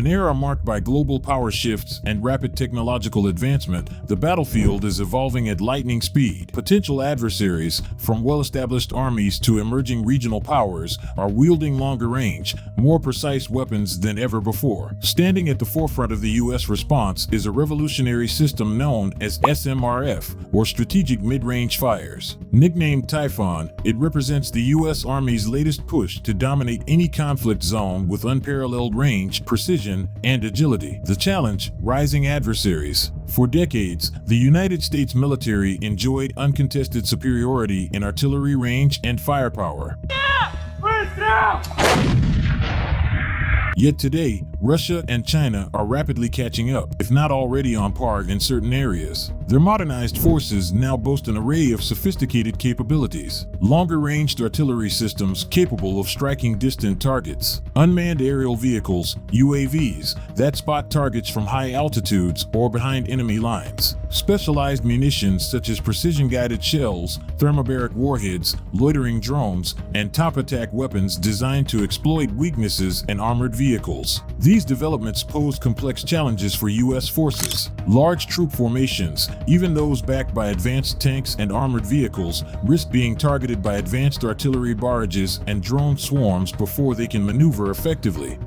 era marked by global power shifts and rapid technological advancement, the battlefield is evolving at lightning speed. Potential adversaries, from well-established armies to emerging regional powers, are wielding longer-range, more precise weapons than ever before. Standing at the forefront of the U.S. response is a revolutionary system known as SMRF, or Strategic Mid-Range Fires. Nicknamed TYPHON, it represents the U.S. Army's latest push to dominate any conflict zone with unparalleled range, precision, and agility. The challenge: rising adversaries. For decades, the United States military enjoyed uncontested superiority in artillery range and firepower. Yet today, Russia and China are rapidly catching up, if not already on par in certain areas. Their modernized forces now boast an array of sophisticated capabilities. Longer-ranged artillery systems capable of striking distant targets, unmanned aerial vehicles, UAVs, that spot targets from high altitudes or behind enemy lines, specialized munitions such as precision-guided shells, thermobaric warheads, loitering drones, and top-attack weapons designed to exploit weaknesses in armored vehicles. These developments pose complex challenges for U.S. forces. Large troop formations, even those backed by advanced tanks and armored vehicles, risk being targeted by advanced artillery barrages and drone swarms before they can maneuver effectively.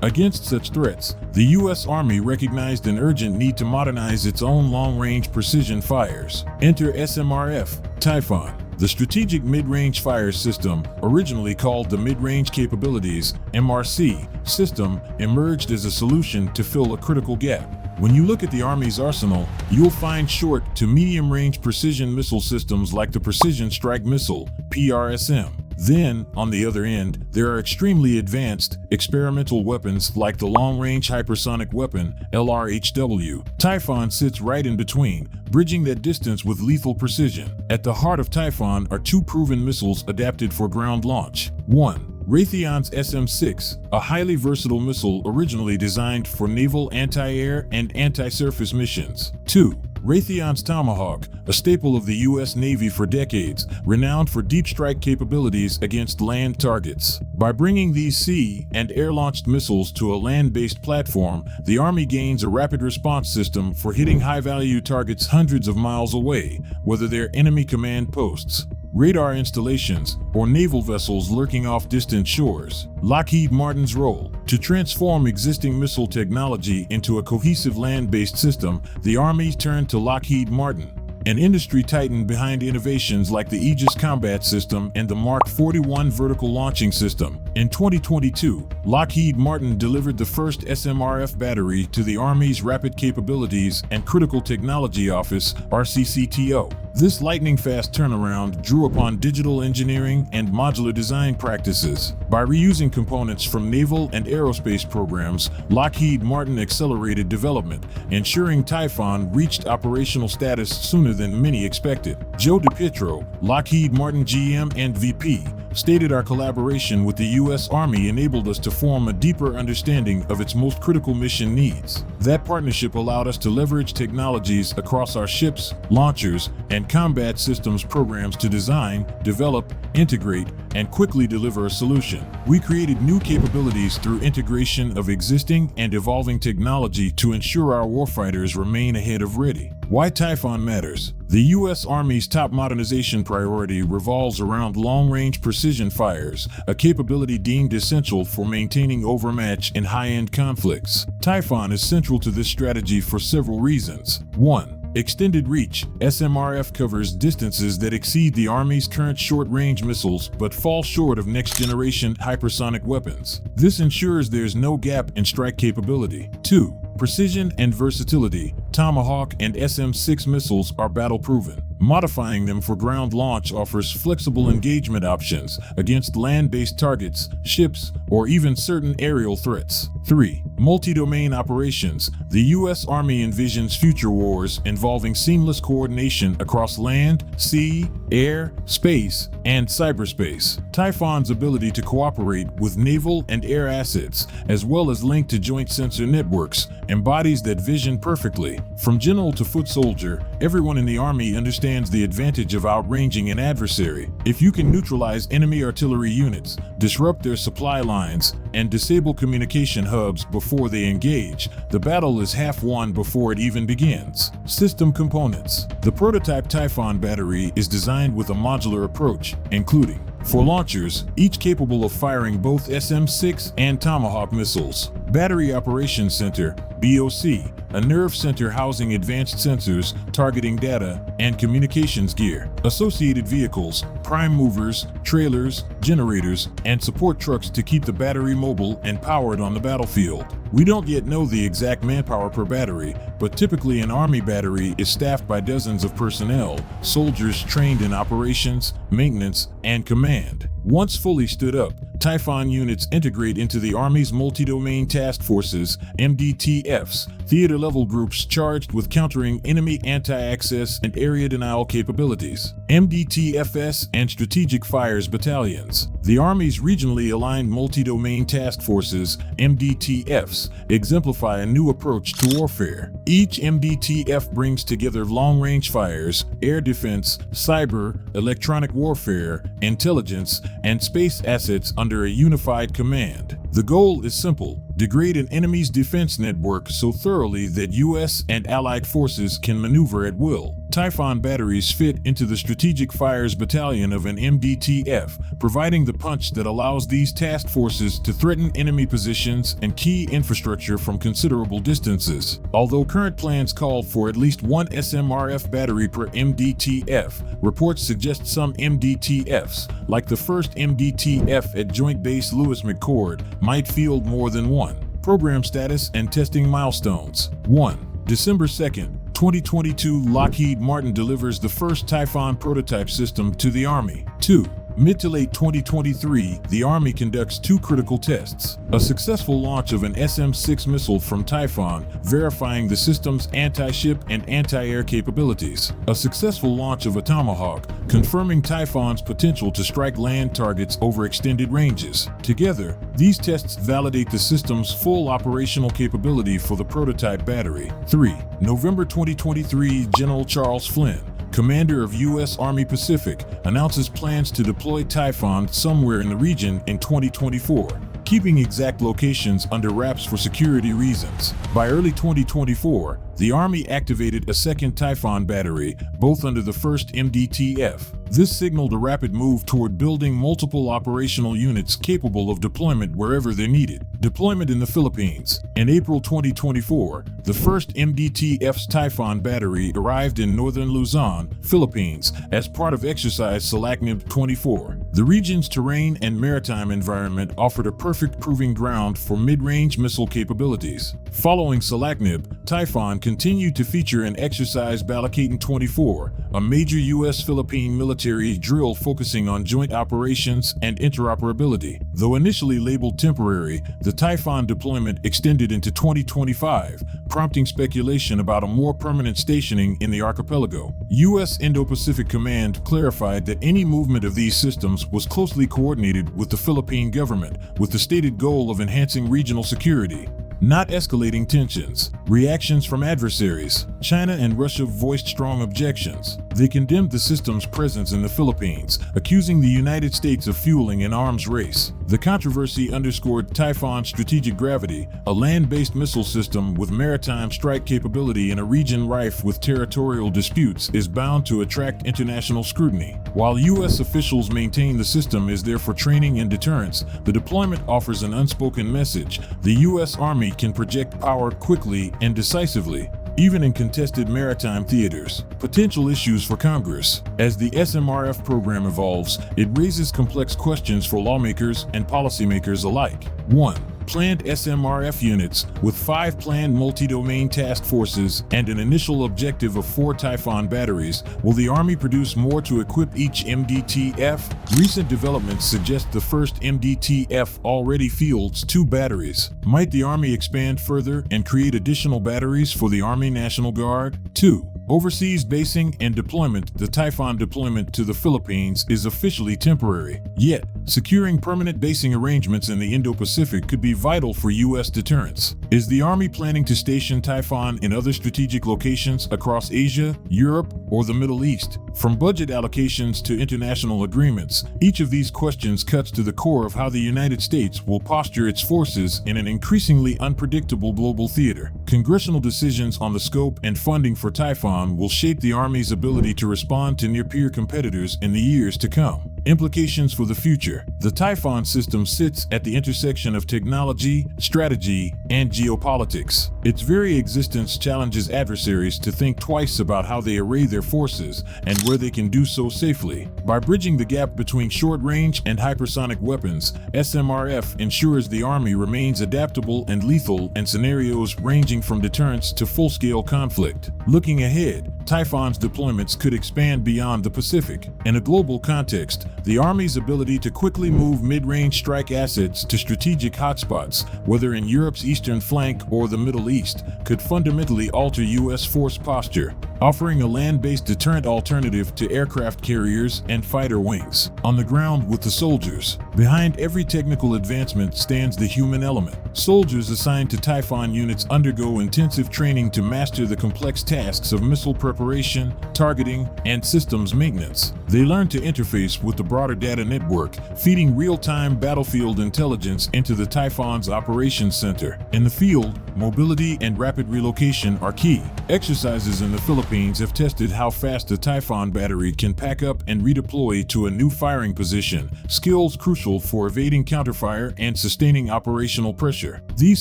Against such threats, the U.S. Army recognized an urgent need to modernize its own long-range precision fires. Enter SMRF, TYPHON. The Strategic Mid-Range Fire System, originally called the Mid-Range Capabilities (MRC) system, emerged as a solution to fill a critical gap. When you look at the Army's arsenal, you'll find short to medium-range precision missile systems like the Precision Strike Missile (PRSM). Then, on the other end, there are extremely advanced, experimental weapons like the Long-Range Hypersonic Weapon (LRHW). TYPHON sits right in between, bridging that distance with lethal precision. At the heart of TYPHON are two proven missiles adapted for ground launch. 1. Raytheon's SM-6, a highly versatile missile originally designed for naval anti-air and anti-surface missions. 2. Raytheon's Tomahawk, a staple of the U.S. Navy for decades, renowned for deep strike capabilities against land targets. By bringing these sea and air-launched missiles to a land-based platform, the Army gains a rapid response system for hitting high-value targets hundreds of miles away, whether they're enemy command posts, radar installations, or naval vessels lurking off distant shores. Lockheed Martin's role: to transform existing missile technology into a cohesive land-based system, the Army turned to Lockheed Martin, an industry titan behind innovations like the Aegis Combat System and the Mark 41 vertical launching system. In 2022, Lockheed Martin delivered the first SMRF battery to the Army's Rapid Capabilities and Critical Technology Office, RCCTO. This lightning-fast turnaround drew upon digital engineering and modular design practices. By reusing components from naval and aerospace programs, Lockheed Martin accelerated development, ensuring TYPHON reached operational status sooner than many expected. Joe DiPietro, Lockheed Martin GM and VP, stated, "Our collaboration with the U.S. Army enabled us to form a deeper understanding of its most critical mission needs. That partnership allowed us to leverage technologies across our ships, launchers, and combat systems programs to design, develop, integrate, and quickly deliver a solution. We created new capabilities through integration of existing and evolving technology to ensure our warfighters remain ahead of ready." Why TYPHON matters. The U.S. Army's top modernization priority revolves around long-range precision fires, a capability deemed essential for maintaining overmatch in high-end conflicts. TYPHON is central to this strategy for several reasons. 1. Extended reach. SMRF covers distances that exceed the Army's current short-range missiles but fall short of next-generation hypersonic weapons. This ensures there's no gap in strike capability. 2. Precision and versatility. Tomahawk and SM-6 missiles are battle-proven. Modifying them for ground launch offers flexible engagement options against land-based targets, ships, or even certain aerial threats. 3. Multi-domain operations. The U.S. Army envisions future wars involving seamless coordination across land, sea, air, space, and cyberspace. TYPHON's ability to cooperate with naval and air assets, as well as link to joint sensor networks, embodies that vision perfectly. From general to foot soldier, everyone in the Army understands the advantage of outranging an adversary. If you can neutralize enemy artillery units, disrupt their supply lines, lines, and disable communication hubs before they engage, the battle is half won before it even begins. System components. The prototype Typhon battery is designed with a modular approach, including 4 launchers, each capable of firing both SM-6 and Tomahawk missiles. Battery Operations Center, BOC, a nerve center housing advanced sensors, targeting data, and communications gear. Associated vehicles, prime movers, trailers, generators, and support trucks to keep the battery mobile and powered on the battlefield. We don't yet know the exact manpower per battery, but typically an Army battery is staffed by dozens of personnel, soldiers trained in operations, maintenance, and command. Once fully stood up, Typhon units integrate into the Army's Multi-Domain Task Forces, MDTFs, theater-level groups charged with countering enemy anti-access and area denial capabilities. MDTFs and Strategic Fires Battalions. The Army's regionally aligned Multi-Domain Task Forces, MDTFs, exemplify a new approach to warfare. Each MDTF brings together long-range fires, air defense, cyber, electronic warfare, intelligence, and space assets under a unified command. The goal is simple: degrade an enemy's defense network so thoroughly that US and allied forces can maneuver at will. Typhon batteries fit into the Strategic Fires Battalion of an MDTF, providing the punch that allows these task forces to threaten enemy positions and key infrastructure from considerable distances. Although current plans call for at least 1 SMRF battery per MDTF, reports suggest some MDTFs, like the first MDTF at Joint Base Lewis McChord, might field more than one. Program status and testing milestones. 1. December 2nd, 2022, Lockheed Martin delivers the first Typhon prototype system to the Army. 2. Mid to late 2023, the Army conducts 2 critical tests. A successful launch of an SM-6 missile from Typhon, verifying the system's anti-ship and anti-air capabilities. A successful launch of a Tomahawk, confirming Typhon's potential to strike land targets over extended ranges. Together, these tests validate the system's full operational capability for the prototype battery. 3. November 2023, General Charles Flynn, Commander of US Army Pacific, announces plans to deploy Typhon somewhere in the region in 2024, keeping exact locations under wraps for security reasons. By early 2024, the Army activated a second Typhon battery, both under the first MDTF. This signaled a rapid move toward building multiple operational units capable of deployment wherever they're needed. Deployment in the Philippines. In April 2024, the first MDTF's Typhon battery arrived in northern Luzon, Philippines, as part of Exercise Salaknib 24. The region's terrain and maritime environment offered a perfect proving ground for mid-range missile capabilities. Following Salaknib, Typhon continued to feature in Exercise Balakatan 24, a major US-Philippine military drill focusing on joint operations and interoperability. Though initially labeled temporary, the Typhon deployment extended into 2025, prompting speculation about a more permanent stationing in the archipelago. US Indo-Pacific Command clarified that any movement of these systems was closely coordinated with the Philippine government, with the stated goal of enhancing regional security, not escalating tensions. Reactions from adversaries. China and Russia voiced strong objections. They condemned the system's presence in the Philippines, accusing the United States of fueling an arms race. The controversy underscored Typhon's strategic gravity, a land-based missile system with maritime strike capability in a region rife with territorial disputes is bound to attract international scrutiny. While U.S. officials maintain the system is there for training and deterrence, the deployment offers an unspoken message: the U.S. Army can project power quickly and decisively, even in contested maritime theaters. Potential issues for Congress. As the SMRF program evolves, it raises complex questions for lawmakers and policymakers alike. 1. Planned SMRF units, with 5 planned multi-domain task forces and an initial objective of 4 Typhon batteries. Will the Army produce more to equip each MDTF? Recent developments suggest the first MDTF already fields 2 batteries. Might the Army expand further and create additional batteries for the Army National Guard? 2. Overseas basing and deployment. The Typhon deployment to the Philippines is officially temporary, yet Securing permanent basing arrangements in the Indo-Pacific could be vital for U.S. deterrence. Is the Army planning to station Typhon in other strategic locations across Asia, Europe, or the Middle East? From budget allocations to international agreements, each of these questions cuts to the core of how the United States will posture its forces in an increasingly unpredictable global theater. Congressional decisions on the scope and funding for Typhon will shape the Army's ability to respond to near-peer competitors in the years to come. Implications for the future. The Typhon system sits at the intersection of technology, strategy, and geopolitics. Its very existence challenges adversaries to think twice about how they array their forces and where they can do so safely. By bridging the gap between short-range and hypersonic weapons, SMRF ensures the Army remains adaptable and lethal in scenarios ranging from deterrence to full-scale conflict. Looking ahead, Typhon's deployments could expand beyond the Pacific. In a global context, the Army's ability to quickly move mid-range strike assets to strategic hotspots, whether in Europe's eastern flank or the Middle East, could fundamentally alter U.S. force posture, offering a land-based deterrent alternative to aircraft carriers and fighter wings. On the ground with the soldiers. Behind every technical advancement stands the human element. Soldiers assigned to Typhon units undergo intensive training to master the complex tasks of missile preparation, targeting, and systems maintenance. They learn to interface with the broader data network, feeding real-time battlefield intelligence into the Typhon's operations center. In the field, mobility and rapid relocation are key. Exercises in the Philippines have tested how fast a Typhon battery can pack up and redeploy to a new firing position, skills crucial for evading counterfire and sustaining operational pressure. These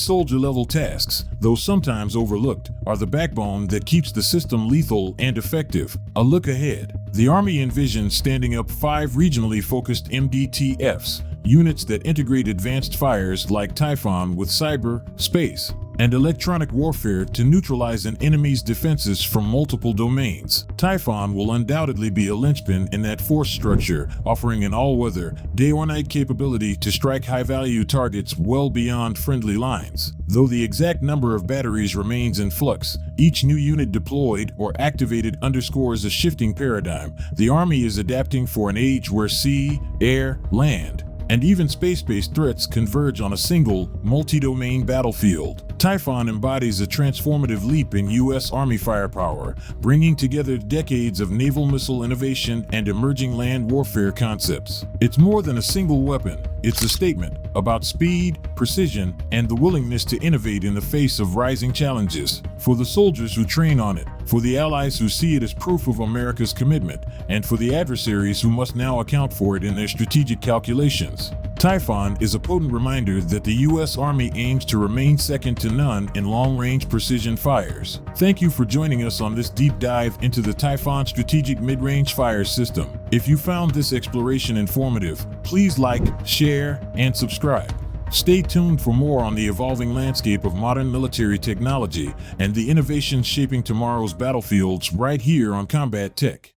soldier-level tasks, though sometimes overlooked, are the backbone that keeps the system lethal and effective. A look ahead. The Army envisions standing up 5 regionally focused MDTFs, units that integrate advanced fires like Typhon with cyber, space, and electronic warfare to neutralize an enemy's defenses from multiple domains. Typhon will undoubtedly be a linchpin in that force structure, offering an all-weather, day-or-night capability to strike high-value targets well beyond friendly lines. Though the exact number of batteries remains in flux, each new unit deployed or activated underscores a shifting paradigm. The Army is adapting for an age where sea, air, land, and even space-based threats converge on a single, multi-domain battlefield. Typhon embodies a transformative leap in U.S. Army firepower, bringing together decades of naval missile innovation and emerging land warfare concepts. It's more than a single weapon. It's a statement about speed, precision, and the willingness to innovate in the face of rising challenges. For the soldiers who train on it, for the allies who see it as proof of America's commitment, and for the adversaries who must now account for it in their strategic calculations. Typhon is a potent reminder that the U.S. Army aims to remain second to none in long-range precision fires. Thank you for joining us on this deep dive into the Typhon Strategic Mid-Range Fire System. If you found this exploration informative, please like, share, and subscribe. Stay tuned for more on the evolving landscape of modern military technology and the innovations shaping tomorrow's battlefields right here on Combat Tech.